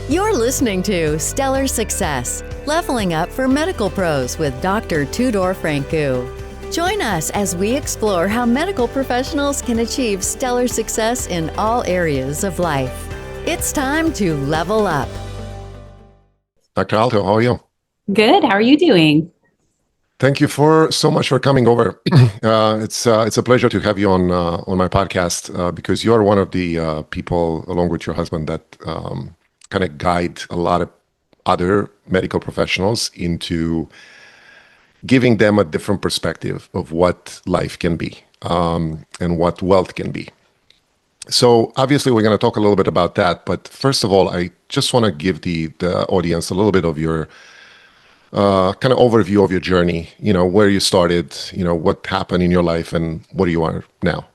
You're listening to Stellar Success, Leveling Up for Medical Pros with Dr. Tudor Francu. Join us as we explore how medical professionals can achieve stellar success in all areas of life. It's time to level up. Dr. Alto, how are you? Good. How are you doing? Thank you so much for coming over. It's a pleasure to have you on my podcast because you are one of the people, along with your husband, that kind of guide a lot of other medical professionals into giving them a different perspective of what life can be and what wealth can be. So obviously we're going to talk a little bit about that, but first of all, I just want to give the audience a little bit of your kind of overview of your journey, where you started, what happened in your life and what do you are now.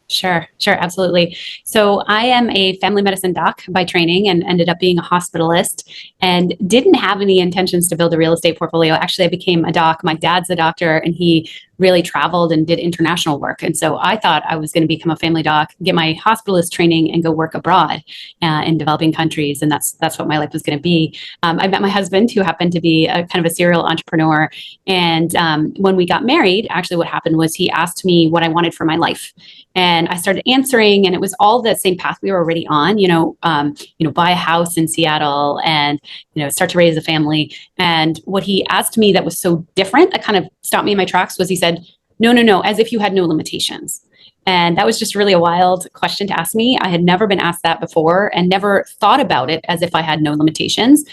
Sure, absolutely. So I am a family medicine doc by training and ended up being a hospitalist and didn't have any intentions to build a real estate portfolio. Actually, I became a doc. My dad's a doctor and he really traveled and did international work. And so I thought I was going to become a family doc, get my hospitalist training and go work abroad in developing countries. And that's what my life was going to be. I met my husband, who happened to be a kind of a serial entrepreneur. And when we got married, actually what happened was he asked me what I wanted for my life. And I started answering, and it was all the same path we were already on, buy a house in Seattle and, start to raise a family. And what he asked me that was so different, that kind of stopped me in my tracks, was he said, no, as if you had no limitations. And that was just really a wild question to ask me. I had never been asked that before and never thought about it as if I had no limitations.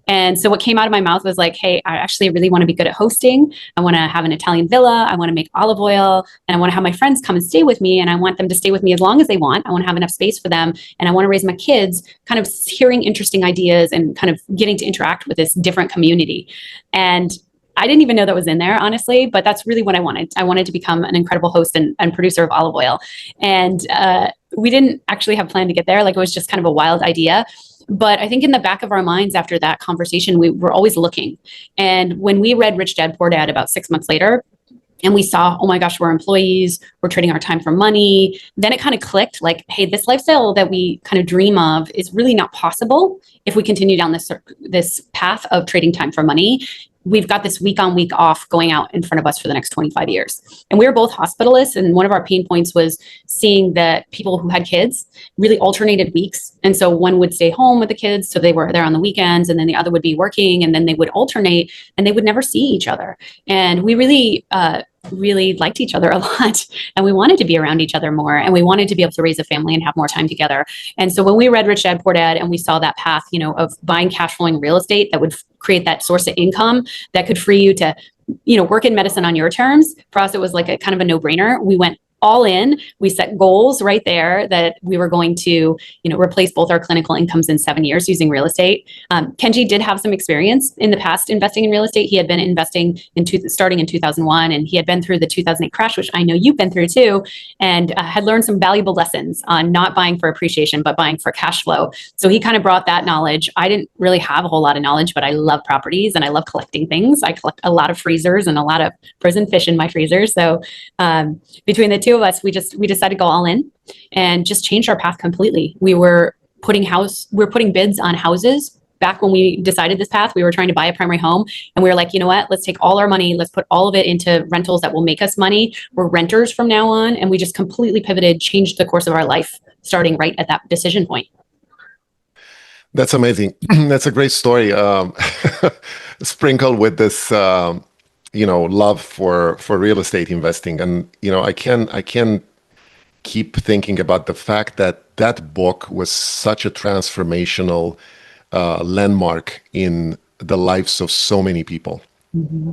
And so what came out of my mouth was like, hey, I actually really want to be good at hosting. I want to have an Italian villa. I want to make olive oil, and I want to have my friends come and stay with me. And I want them to stay with me as long as they want. I want to have enough space for them. And I want to raise my kids kind of hearing interesting ideas and kind of getting to interact with this different community. And I didn't even know that was in there, honestly, but that's really what I wanted. I wanted to become an incredible host and producer of olive oil. And we didn't actually have planned to get there. Like, it was just kind of a wild idea. But I think in the back of our minds after that conversation, we were always looking. And when we read Rich Dad, Poor Dad about 6 months later, and we saw, oh my gosh, we're employees, we're trading our time for money, then it kind of clicked like, hey, this lifestyle that we kind of dream of is really not possible if we continue down this path of trading time for money. We've got this week on, week off going out in front of us for the next 25 years. And we were both hospitalists. And one of our pain points was seeing that people who had kids really alternated weeks. And so one would stay home with the kids, so they were there on the weekends, and then the other would be working, and then they would alternate and they would never see each other. And we really liked each other a lot, and we wanted to be around each other more, and we wanted to be able to raise a family and have more time together. And so when we read Rich Dad Poor Dad and we saw that path, of buying cash flowing real estate that would create that source of income that could free you to, work in medicine on your terms, for us it was like a kind of a no-brainer. We went all in. We set goals right there that we were going to, replace both our clinical incomes in 7 years using real estate. Kenji did have some experience in the past investing in real estate. He had been investing starting in 2001, and he had been through the 2008 crash, which I know you've been through too, and had learned some valuable lessons on not buying for appreciation, but buying for cash flow. So he kind of brought that knowledge. I didn't really have a whole lot of knowledge, but I love properties and I love collecting things. I collect a lot of freezers and a lot of frozen fish in my freezer. So between the two of us, we decided to go all in and just changed our path completely. We were putting bids on houses. Back when we decided this path, we were trying to buy a primary home, and we were like, you know what, let's take all our money, let's put all of it into rentals that will make us money. We're renters from now on. And we just completely pivoted, changed the course of our life, starting right at that decision point. That's amazing. That's a great story. Sprinkled with this love for real estate investing. And I can keep thinking about the fact that book was such a transformational landmark in the lives of so many people. Mm-hmm.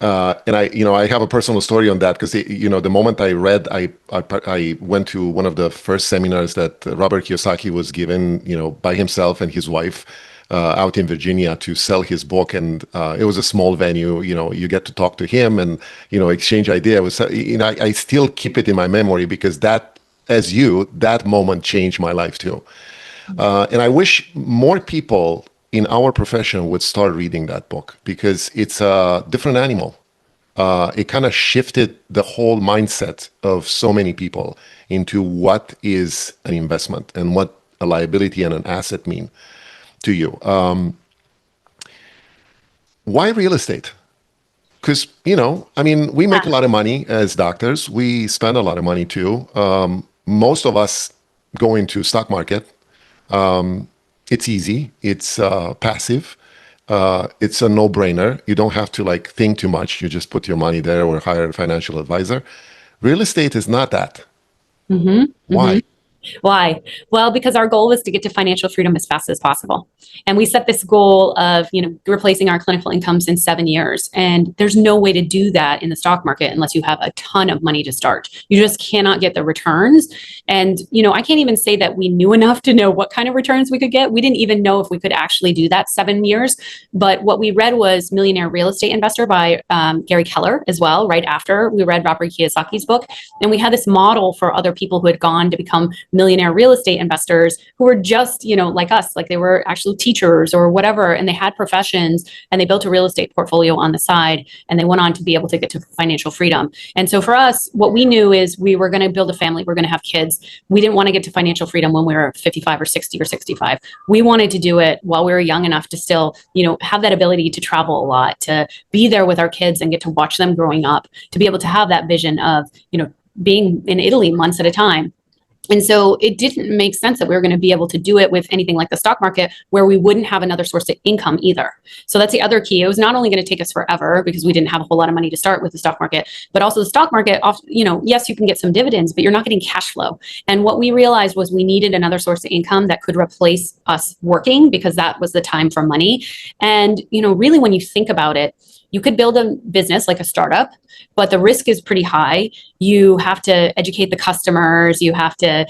And I have a personal story on that, because the moment I read, I went to one of the first seminars that Robert Kiyosaki was given, by himself and his wife, out in Virginia, to sell his book. And it was a small venue. You get to talk to him and exchange ideas. I still keep it in my memory, because that moment changed my life too. And I wish more people in our profession would start reading that book, because it's a different animal. It kind of shifted the whole mindset of so many people into what is an investment and what a liability and an asset mean to you. Why real estate? Because, I mean, we make a lot of money as doctors. We spend a lot of money too. Most of us go into stock market. It's easy. It's passive. It's a no-brainer. You don't have to like think too much. You just put your money there or hire a financial advisor. Real estate is not that. Why? Why? Well, because our goal was to get to financial freedom as fast as possible. And we set this goal of, replacing our clinical incomes in 7 years. And there's no way to do that in the stock market unless you have a ton of money to start. You just cannot get the returns. And, I can't even say that we knew enough to know what kind of returns we could get. We didn't even know if we could actually do that 7 years. But what we read was Millionaire Real Estate Investor by Gary Keller as well, right after we read Robert Kiyosaki's book. And we had this model for other people who had gone to become millionaire real estate investors who were just, like us, like they were actual teachers or whatever, and they had professions and they built a real estate portfolio on the side and they went on to be able to get to financial freedom. And so for us, what we knew is we were going to build a family, we're going to have kids. We didn't want to get to financial freedom when we were 55 or 60 or 65. We wanted to do it while we were young enough to still, have that ability to travel a lot, to be there with our kids and get to watch them growing up, to be able to have that vision of, being in Italy months at a time. And so it didn't make sense that we were going to be able to do it with anything like the stock market where we wouldn't have another source of income either. So that's the other key. It was not only going to take us forever because we didn't have a whole lot of money to start with the stock market, but also the stock market, yes, you can get some dividends, but you're not getting cash flow. And what we realized was we needed another source of income that could replace us working because that was the time for money. And, really when you think about it, you could build a business like a startup, but the risk is pretty high. You have to educate the customers. You have to,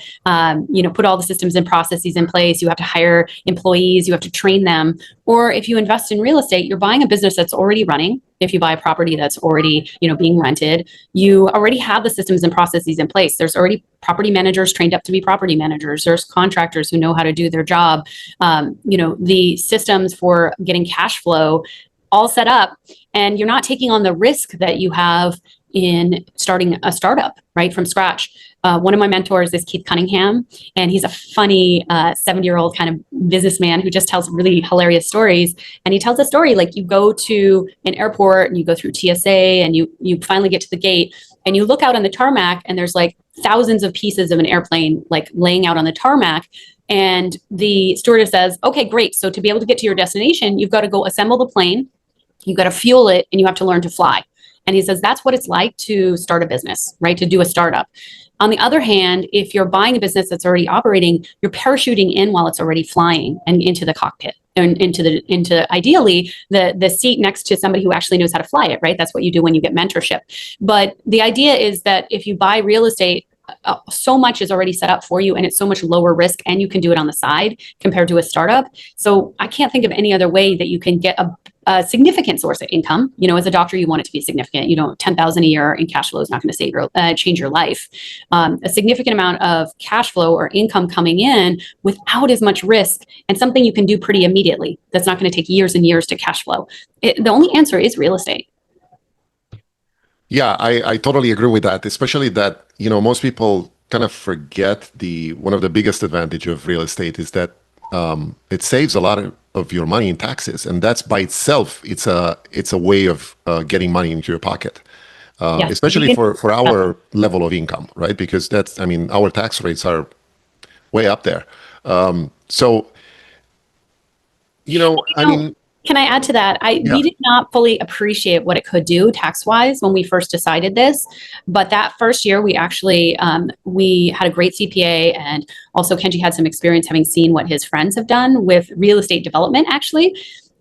put all the systems and processes in place. You have to hire employees. You have to train them. Or if you invest in real estate, you're buying a business that's already running. If you buy a property that's already, being rented, you already have the systems and processes in place. There's already property managers trained up to be property managers. There's contractors who know how to do their job. The systems for getting cash flow all set up, and you're not taking on the risk that you have in starting a startup right from scratch. One of my mentors is Keith Cunningham, and he's a funny 70-year-old kind of businessman who just tells really hilarious stories. And he tells a story like you go to an airport and you go through TSA and you finally get to the gate and you look out on the tarmac and there's like thousands of pieces of an airplane like laying out on the tarmac. And the stewardess says, okay, great. So to be able to get to your destination, you've got to go assemble the plane, you've got to fuel it, and you have to learn to fly. And he says, that's what it's like to start a business, right? To do a startup. On the other hand, if you're buying a business that's already operating, you're parachuting in while it's already flying and into the cockpit and into ideally the seat next to somebody who actually knows how to fly it, right? That's what you do when you get mentorship. But the idea is that if you buy real estate, so much is already set up for you and it's so much lower risk and you can do it on the side compared to a startup. So I can't think of any other way that you can get a significant source of income. As a doctor, you want it to be significant. $10,000 a year in cash flow is not going to change your life. A significant amount of cash flow or income coming in without as much risk and something you can do pretty immediately. That's not going to take years and years to cash flow. The only answer is real estate. Yeah, I totally agree with that, especially that, most people kind of forget one of the biggest advantage of real estate is that it saves a lot of your money in taxes. And that's by itself, it's a way of getting money into your pocket, especially for our level of income, right? Because our tax rates are way up there. Can I add to that? We did not fully appreciate what it could do tax-wise when we first decided this. But that first year, we actually, we had a great CPA, and also Kenji had some experience having seen what his friends have done with real estate development, actually.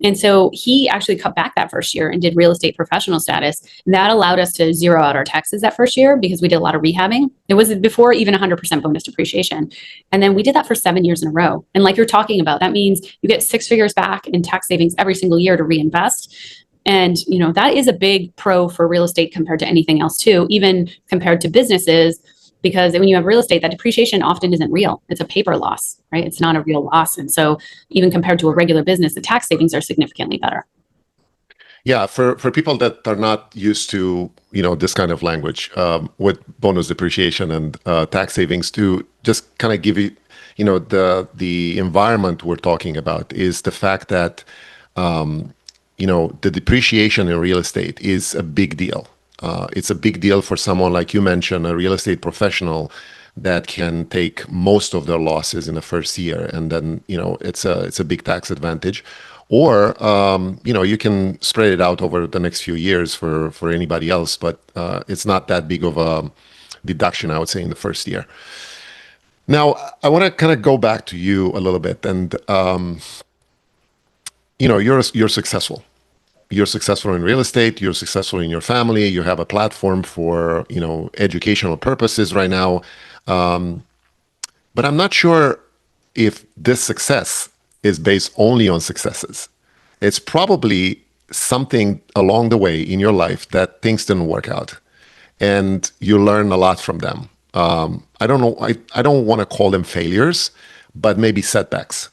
And so he actually cut back that first year and did real estate professional status. And that allowed us to zero out our taxes that first year because we did a lot of rehabbing. It was before even 100% bonus depreciation. And then we did that for 7 years in a row. And like you're talking about, that means you get 6 figures back in tax savings every single year to reinvest. And, that is a big pro for real estate compared to anything else too, even compared to businesses. Because when you have real estate, that depreciation often isn't real. It's a paper loss, right? It's not a real loss. And so even compared to a regular business, the tax savings are significantly better. Yeah, for people that are not used to, this kind of language with bonus depreciation and tax savings, to just kind of give the environment we're talking about is the fact that the depreciation in real estate is a big deal. It's a big deal for someone like you mentioned, a real estate professional that can take most of their losses in the first year, and then it's a big tax advantage. Or you can spread it out over the next few years for anybody else, but it's not that big of a deduction, I would say, in the first year. Now, I want to kind of go back to you a little bit, and you're successful. You're successful in real estate. You're successful in your family. You have a platform for educational purposes right now. But I'm not sure if this success is based only on successes. It's probably something along the way in your life that things didn't work out, and you learn a lot from them. I don't know. I don't want to call them failures, but maybe setbacks.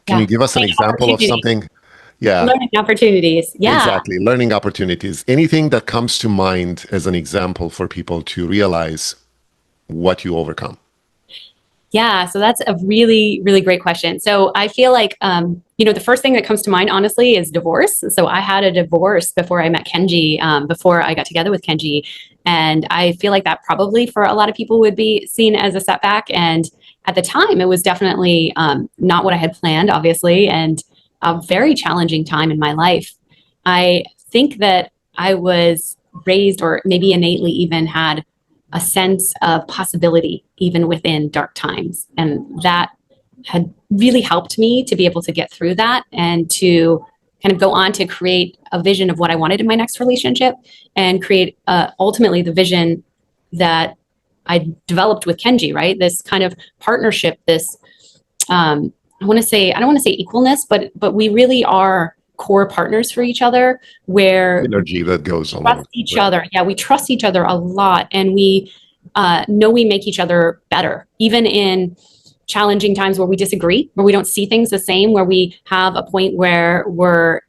Can Yeah. you give us an example of something? Yeah, Learning opportunities. Yeah. exactly. Learning opportunities. Anything that comes to mind as an example for people to realize what you overcome. Yeah, so that's a really, really great question. So I feel like, the first thing that comes to mind, honestly, is divorce. So I had a divorce before I met Kenji, before I got together with Kenji. And I feel like that probably for a lot of people would be seen as a setback. And at the time, it was definitely not what I had planned, obviously, and a very challenging time in my life. I think that I was raised, or maybe innately even had a sense of possibility even within dark times. And that had really helped me to be able to get through that and to kind of go on to create a vision of what I wanted in my next relationship and create ultimately the vision that I developed with Kenji, right? This kind of partnership, this, I don't want to say equalness, but we really are core partners for each other, where Energy that goes we along. trust each other. Yeah, we trust each other a lot, and we know we make each other better, even in challenging times where we disagree, where we don't see things the same, where we have a point where we're,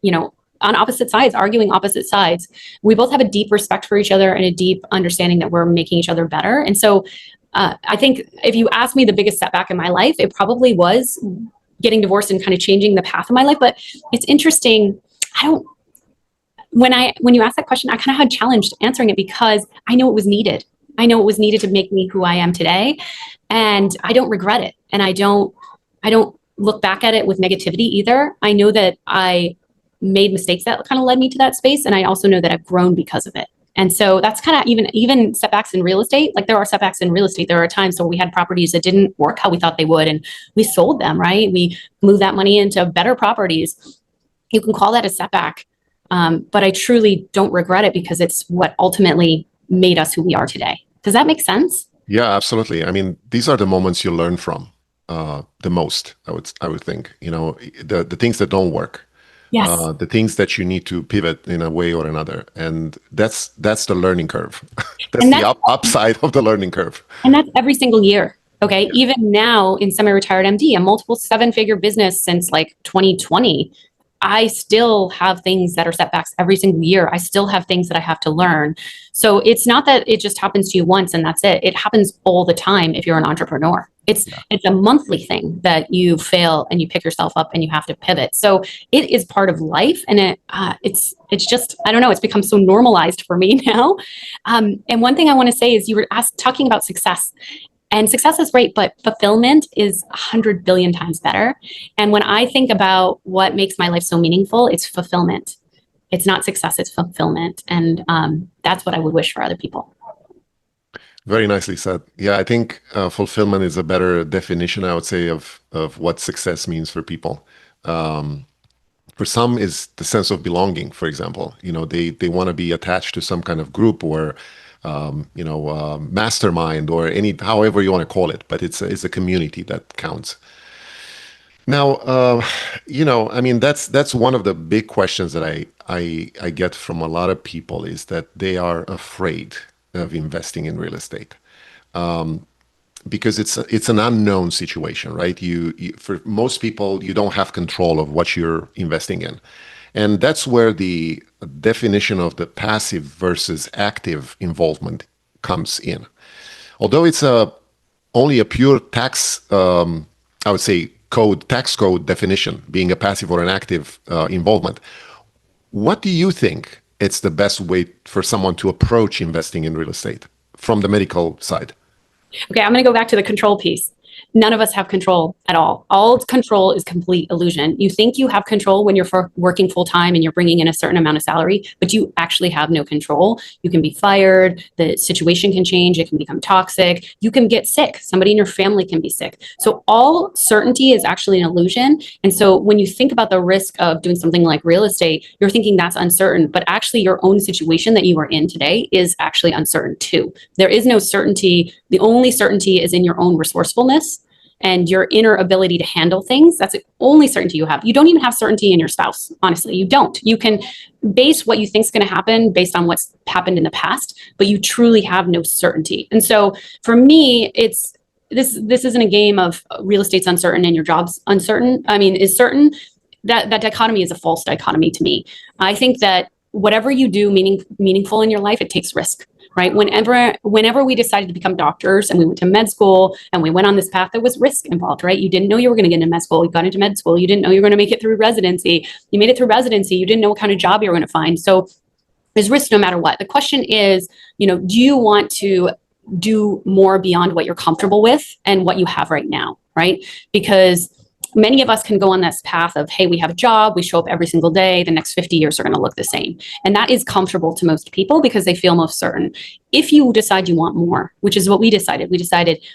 on opposite sides, arguing opposite sides. We both have a deep respect for each other and a deep understanding that we're making each other better. And so I think if you ask me the biggest setback in my life, it probably was getting divorced and kind of changing the path of my life. But it's interesting. When you asked that question, I kind of had challenged answering it because I know it was needed. I know it was needed to make me who I am today, and I don't regret it. And I don't look back at it with negativity either. I know that I made mistakes that kind of led me to that space, and I also know that I've grown because of it. And so that's kind of even setbacks in real estate. Like, there are setbacks in real estate. There are times where we had properties that didn't work how we thought they would, and we sold them, right? We moved that money into better properties. You can call that a setback. But I truly don't regret it because it's what ultimately made us who we are today. Does that make sense? Yeah, absolutely. I mean, these are the moments you learn from the most. I would think. The things that don't work. Yes. The things that you need to pivot in a way or another, and that's the learning curve. That's the upside of the learning curve. And that's every single year. Okay. Yeah. Even now in semi-retired MD, a multiple 7-figure business since like 2020. I still have things that are setbacks every single year. I still have things that I have to learn. So it's not that it just happens to you once and that's it. It happens all the time if you're an entrepreneur. It's a monthly thing that you fail and you pick yourself up and you have to pivot. So it is part of life, and it's just, I don't know, it's become so normalized for me now. And one thing I want to say is, you were talking about success. And success is great, but fulfillment is 100 billion times better. And when I think about what makes my life so meaningful, it's fulfillment. It's not success, it's fulfillment. And that's what I would wish for other people. Very nicely said. Yeah, I think fulfillment is a better definition, I would say, of what success means for people. For some is the sense of belonging, for example. They want to be attached to some kind of group or mastermind, or however you want to call it, but it's a community that counts. Now, I mean, that's one of the big questions that I get from a lot of people, is that they are afraid of investing in real estate, because it's an unknown situation, right? You for most people, you don't have control of what you're investing in. And that's where the definition of the passive versus active involvement comes in. Although it's a only a pure tax, I would say, tax code definition, being a passive or an active involvement. What do you think it's the best way for someone to approach investing in real estate from the medical side? Okay, I'm going to go back to the control piece. None of us have control at all. All control is complete illusion. You think you have control when you're working full time and you're bringing in a certain amount of salary, but you actually have no control. You can be fired. The situation can change. It can become toxic. You can get sick. Somebody in your family can be sick. So all certainty is actually an illusion. And so when you think about the risk of doing something like real estate, you're thinking that's uncertain, but actually your own situation that you are in today is actually uncertain too. There is no certainty. The only certainty is in your own resourcefulness and your inner ability to handle things. That's the only certainty you have. You don't even have certainty in your spouse. Honestly, you don't. You can base what you think is going to happen based on what's happened in the past, but you truly have no certainty. And so for me, it's this isn't a game of real estate's uncertain and your job's uncertain. I mean, is certain. That dichotomy is a false dichotomy to me. I think that whatever you do meaningful in your life, it takes risk. Right? Whenever we decided to become doctors and we went to med school and we went on this path, there was risk involved, right? You didn't know you were going to get into med school. You got into med school. You didn't know you were going to make it through residency. You made it through residency. You didn't know what kind of job you were going to find. So there's risk no matter what. The question is, do you want to do more beyond what you're comfortable with and what you have right now, right? Because many of us can go on this path of, hey, we have a job, we show up every single day, the next 50 years are going to look the same. And that is comfortable to most people because they feel most certain. If you decide you want more, which is what we decided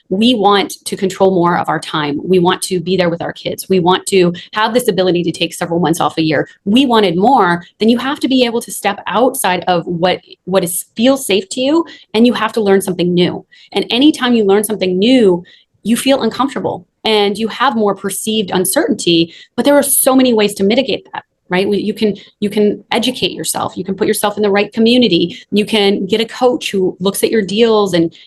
we want to control more of our time. We want to be there with our kids. We want to have this ability to take several months off a year. We wanted more, then you have to be able to step outside of what feels safe to you, and you have to learn something new. And anytime you learn something new, you feel uncomfortable and you have more perceived uncertainty, but there are so many ways to mitigate that, right? You can educate yourself. You can put yourself in the right community. You can get a coach who looks at your deals and,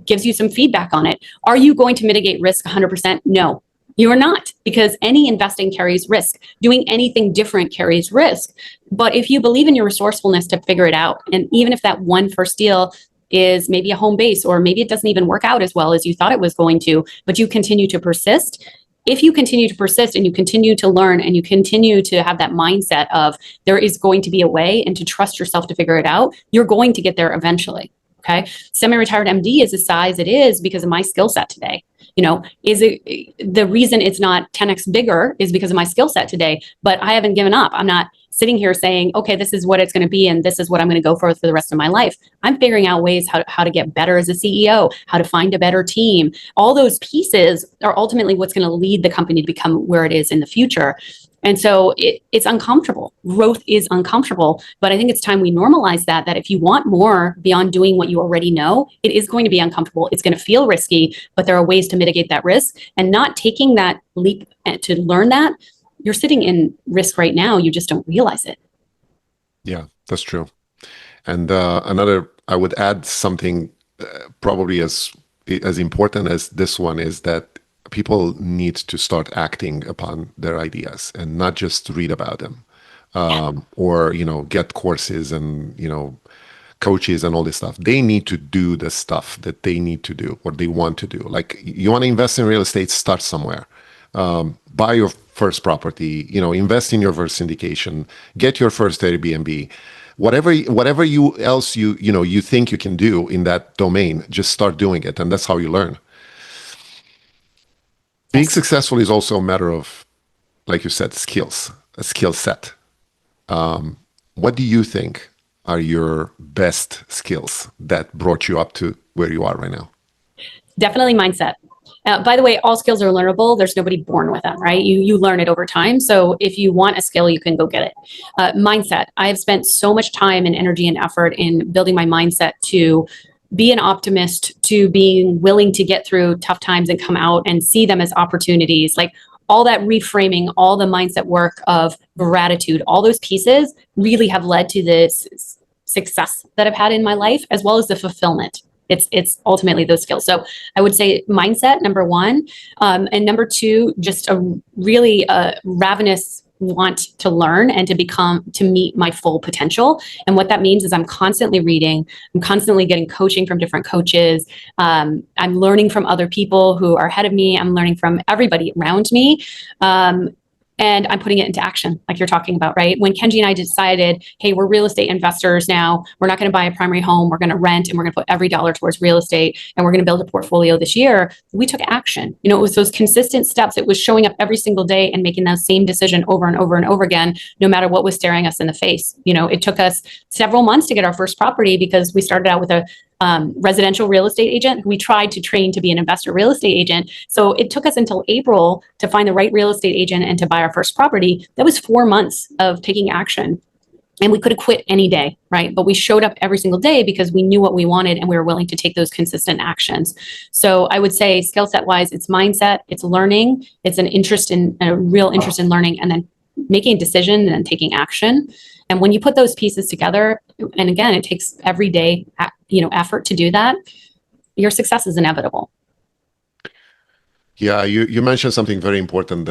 gives you some feedback on it. Are you going to mitigate risk 100%? No, you are not, because any investing carries risk. Doing anything different carries risk. But if you believe in your resourcefulness to figure it out, and even if that one first deal is maybe a home base, or maybe it doesn't even work out as well as you thought it was going to, but you continue to persist. If you continue to persist and you continue to learn and you continue to have that mindset of there is going to be a way and to trust yourself to figure it out, you're going to get there eventually. Okay. Semi-retired MD is the size it is because of my skill set today. Is it the reason it's not 10x bigger is because of my skill set today, but I haven't given up. I'm not sitting here saying, okay, this is what it's going to be and this is what I'm going to go for the rest of my life. I'm figuring out ways how to get better as a CEO, how to find a better team. All those pieces are ultimately what's going to lead the company to become where it is in the future. And so it's uncomfortable. Growth is uncomfortable, but I think it's time we normalize that if you want more beyond doing what you already know, it is going to be uncomfortable. It's going to feel risky, but there are ways to mitigate that risk, and not taking that leap to learn that. You're sitting in risk right now. You just don't realize it. Yeah, that's true. And I would add something probably as important as this one is that people need to start acting upon their ideas and not just read about them, or get courses and coaches and all this stuff. They need to do the stuff that they need to do or they want to do. Like, you want to invest in real estate, start somewhere. Buy your first property, invest in your first syndication, get your first Airbnb, whatever else you think you can do in that domain, just start doing it. And that's how you learn. Being successful is also a matter of, like you said, skills, a skill set. What do you think are your best skills that brought you up to where you are right now? Definitely mindset. By the way, all skills are learnable. There's nobody born with them, right? You learn it over time. So if you want a skill, you can go get it. Mindset. I have spent so much time and energy and effort in building my mindset to be an optimist, to being willing to get through tough times and come out and see them as opportunities. Like, all that reframing, all the mindset work of gratitude, all those pieces really have led to this success that I've had in my life, as well as the fulfillment. It's ultimately those skills. So I would say mindset, number one. And number two, just a really ravenous want to learn and to meet my full potential. And what that means is I'm constantly reading, I'm constantly getting coaching from different coaches. I'm learning from other people who are ahead of me. I'm learning from everybody around me. And I'm putting it into action, like you're talking about, right? When Kenji and I decided, hey, we're real estate investors now. We're not going to buy a primary home. We're going to rent, and we're going to put every dollar towards real estate, and we're going to build a portfolio this year. We took action. It was those consistent steps. It was showing up every single day and making that same decision over and over and over again, no matter what was staring us in the face. It took us several months to get our first property because we started out with a residential real estate agent who we tried to train to be an investor real estate agent. So it took us until April to find the right real estate agent and to buy our first property. That was 4 months of taking action. And we could have quit any day, right? But we showed up every single day because we knew what we wanted and we were willing to take those consistent actions. So I would say skill set wise, it's mindset, it's learning, it's a real interest in learning, and then making a decision and then taking action. And when you put those pieces together, and again, it takes everyday, effort to do that, your success is inevitable. Yeah, you mentioned something very important,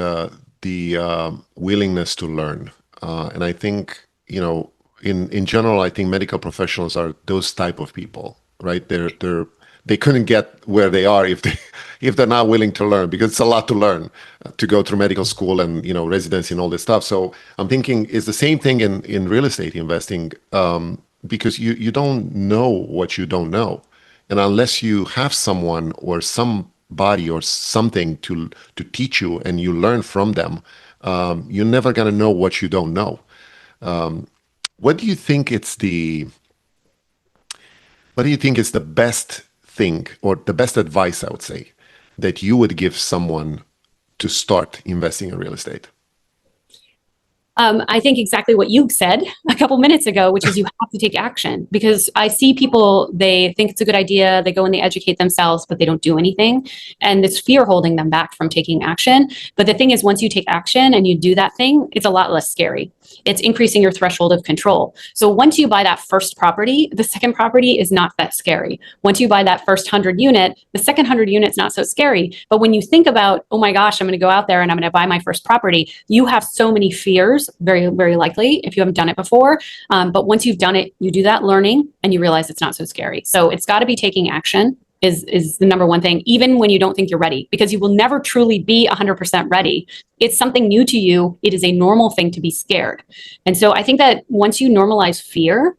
the willingness to learn. And I think, in general, I think medical professionals are those type of people, right? They couldn't get where they are if they're not willing to learn, because it's a lot to learn to go through medical school and residency and all this stuff. So I'm thinking it's the same thing in real estate investing, because you don't know what you don't know, and unless you have someone or somebody or something to teach you and you learn from them, you're never gonna know what you don't know. What do you think is the best thing, or the best advice, I would say, that you would give someone to start investing in real estate? I think exactly what you said a couple minutes ago, which is you have to take action, because I see people, they think it's a good idea. They go and they educate themselves, but they don't do anything. And this fear holding them back from taking action. But the thing is, once you take action and you do that thing, it's a lot less scary. It's increasing your threshold of control. So once you buy that first property, the second property is not that scary. Once you buy that first 100 unit, the second 100 units not so scary. But when you think about, oh my gosh, I'm going to go out there and I'm going to buy my first property, you have so many fears, very, very likely, if you haven't done it before. But once you've done it, you do that learning and you realize it's not so scary. So it's got to be taking action is the number one thing, even when you don't think you're ready, because you will never truly be 100% ready. It's something new to you. It is a normal thing to be scared. And so I think that once you normalize fear,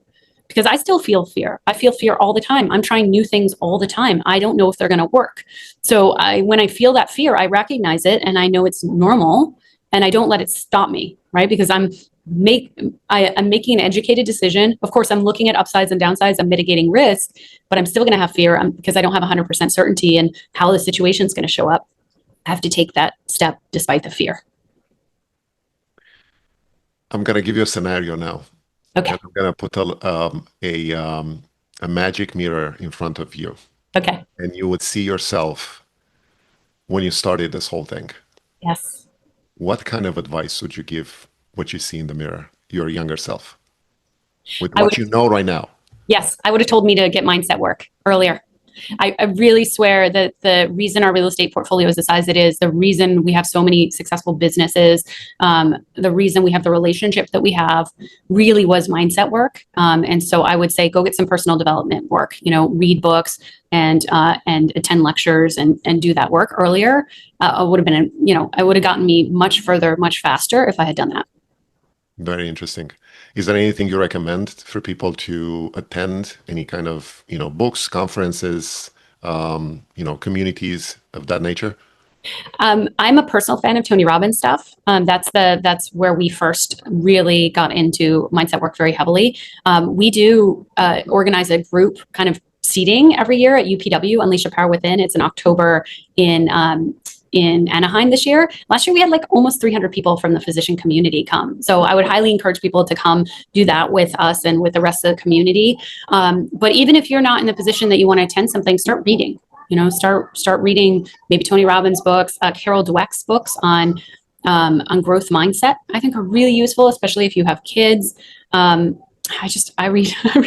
because I still feel fear. I feel fear all the time. I'm trying new things all the time. I don't know if they're going to work. So when I feel that fear, I recognize it and I know it's normal, and I don't let it stop me, right? Because I'm making an educated decision. Of course, I'm looking at upsides and downsides. I'm mitigating risk, but I'm still going to have fear because I don't have 100% certainty in how the situation is going to show up. I have to take that step despite the fear. I'm going to give you a scenario now. Okay. And I'm going to put a magic mirror in front of you. Okay. And you would see yourself when you started this whole thing. Yes. What kind of advice would you give what you see in the mirror, your younger self, with what you know right now? Yes, I would have told me to get mindset work earlier. I really swear that the reason our real estate portfolio is the size it is, the reason we have so many successful businesses, the reason we have the relationship that we have really was mindset work. And so I would say, go get some personal development work, read books and attend lectures and do that work earlier. I would have gotten me much further, much faster if I had done that. Very interesting. Is there anything you recommend for people to attend? Any kind of, books, conferences, communities of that nature? I'm a personal fan of Tony Robbins stuff. That's where we first really got into mindset work very heavily. We do organize a group kind of seating every year at UPW, Unleash Your Power Within. It's in October in Anaheim this year. Last year, we had almost 300 people from the physician community come. So I would highly encourage people to come do that with us and with the rest of the community. But even if you're not in the position that you want to attend something, start reading. Start reading maybe Tony Robbins books, Carol Dweck's books on growth mindset. I think are really useful, especially if you have kids. I read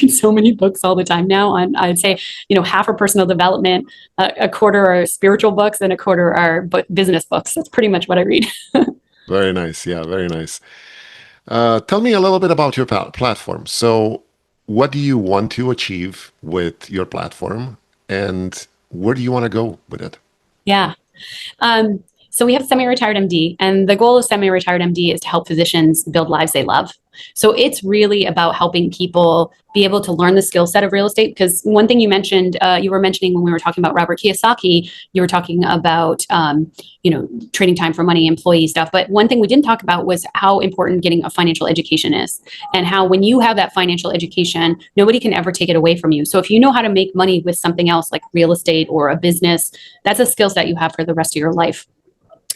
so many books all the time now. I'd say, half are personal development, a quarter are spiritual books, and a quarter are business books. That's pretty much what I read. Very nice. Yeah, very nice. Tell me a little bit about your platform. So, what do you want to achieve with your platform, and where do you want to go with it? Yeah. So we have Semi-Retired MD, and the goal of Semi-Retired MD is to help physicians build lives they love. So it's really about helping people be able to learn the skill set of real estate. Because one thing you mentioned, you were mentioning when we were talking about Robert Kiyosaki, you were talking about, trading time for money, employee stuff. But one thing we didn't talk about was how important getting a financial education is, and how when you have that financial education, nobody can ever take it away from you. So if you know how to make money with something else like real estate or a business, that's a skill set you have for the rest of your life.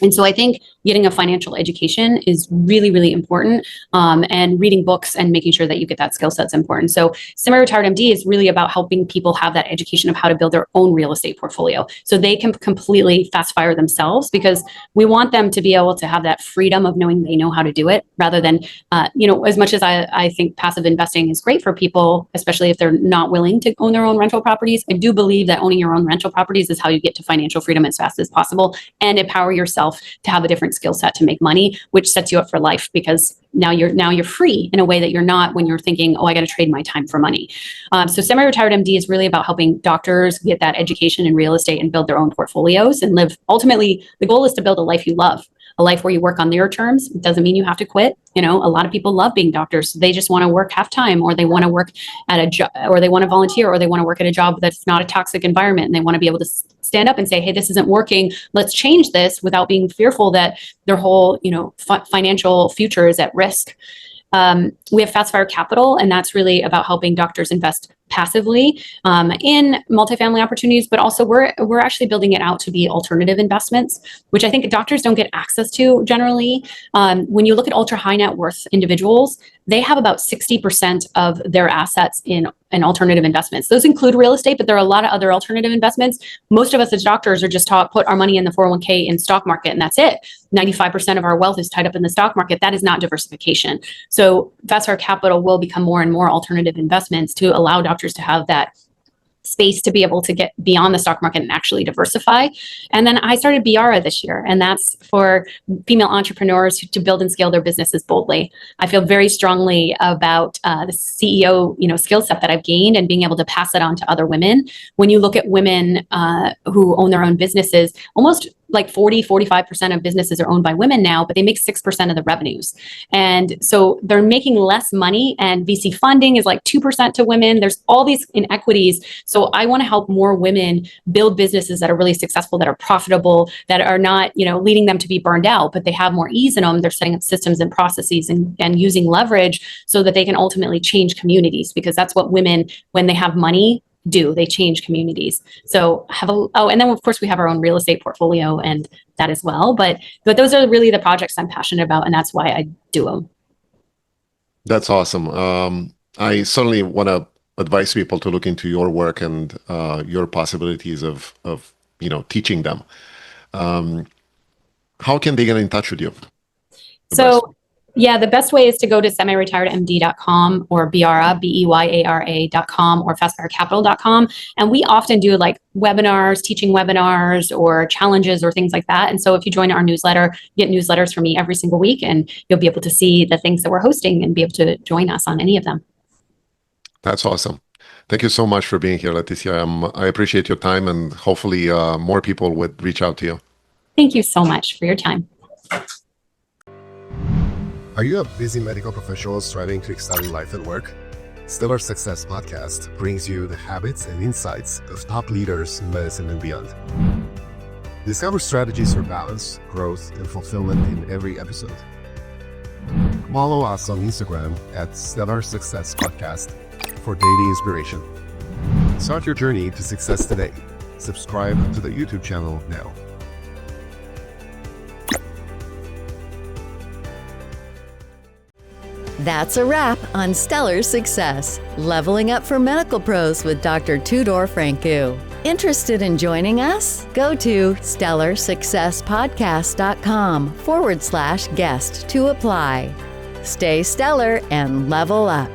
And so I think getting a financial education is really, really important. And reading books and making sure that you get that skill set is important. So Semi-Retired MD is really about helping people have that education of how to build their own real estate portfolio. So they can completely fast fire themselves, because we want them to be able to have that freedom of knowing they know how to do it, rather than, as much as I think passive investing is great for people, especially if they're not willing to own their own rental properties. I do believe that owning your own rental properties is how you get to financial freedom as fast as possible and empower yourself to have a different skill set to make money, which sets you up for life, because now you're free in a way that you're not when you're thinking, oh, I got to trade my time for money. So Semi-Retired MD is really about helping doctors get that education in real estate and build their own portfolios and live. Ultimately, the goal is to build a life you love. A life where you work on their terms. It doesn't mean you have to quit. A lot of people love being doctors. They just want to work half time, or they want to work at a job, or they want to volunteer, or they want to work at a job that's not a toxic environment. And they want to be able to stand up and say, hey, this isn't working. Let's change this, without being fearful that their whole, financial future is at risk. We have Fast Fire Capital, and that's really about helping doctors invest passively in multifamily opportunities, but also we're actually building it out to be alternative investments, which I think doctors don't get access to generally. When you look at ultra high net worth individuals, they have about 60% of their assets in alternative investments. Those include real estate, but there are a lot of other alternative investments. Most of us as doctors are just taught, put our money in the 401k in stock market, and that's it. 95% of our wealth is tied up in the stock market. That is not diversification. So Fast Fire Capital will become more and more alternative investments to allow doctors to have that space to be able to get beyond the stock market and actually diversify. And then I started Biara this year, and that's for female entrepreneurs to build and scale their businesses boldly. I feel very strongly about the CEO, skill set that I've gained, and being able to pass it on to other women. When you look at women who own their own businesses, almost like 45% of businesses are owned by women now, but they make 6% of the revenues. And so they're making less money, and VC funding is like 2% to women. There's all these inequities. So I want to help more women build businesses that are really successful, that are profitable, that are not, leading them to be burned out, but they have more ease in them. They're setting up systems and processes and using leverage so that they can ultimately change communities, because that's what women, when they have money, do. They change communities. So and then of course we have our own real estate portfolio and that as well. But those are really the projects I'm passionate about, and that's why I do them. That's awesome. I certainly want to advise people to look into your work and your possibilities of teaching them. How can they get in touch with you? Yeah, the best way is to go to semiretiredmd.com or Biara, BEYARA.com, or fastfirecapital.com. And we often do like webinars, teaching webinars or challenges or things like that. And so if you join our newsletter, you get newsletters from me every single week, and you'll be able to see the things that we're hosting and be able to join us on any of them. That's awesome. Thank you so much for being here, Letizia. I appreciate your time, and hopefully more people would reach out to you. Thank you so much for your time. Are you a busy medical professional striving to excel in life and work? Stellar Success Podcast brings you the habits and insights of top leaders in medicine and beyond. Discover strategies for balance, growth, and fulfillment in every episode. Follow us on Instagram at Stellar Success Podcast for daily inspiration. Start your journey to success today. Subscribe to the YouTube channel now. That's a wrap on Stellar Success, Leveling Up for Medical Pros with Dr. Tudor Francu. Interested in joining us? Go to stellarsuccesspodcast.com/guest to apply. Stay stellar and level up.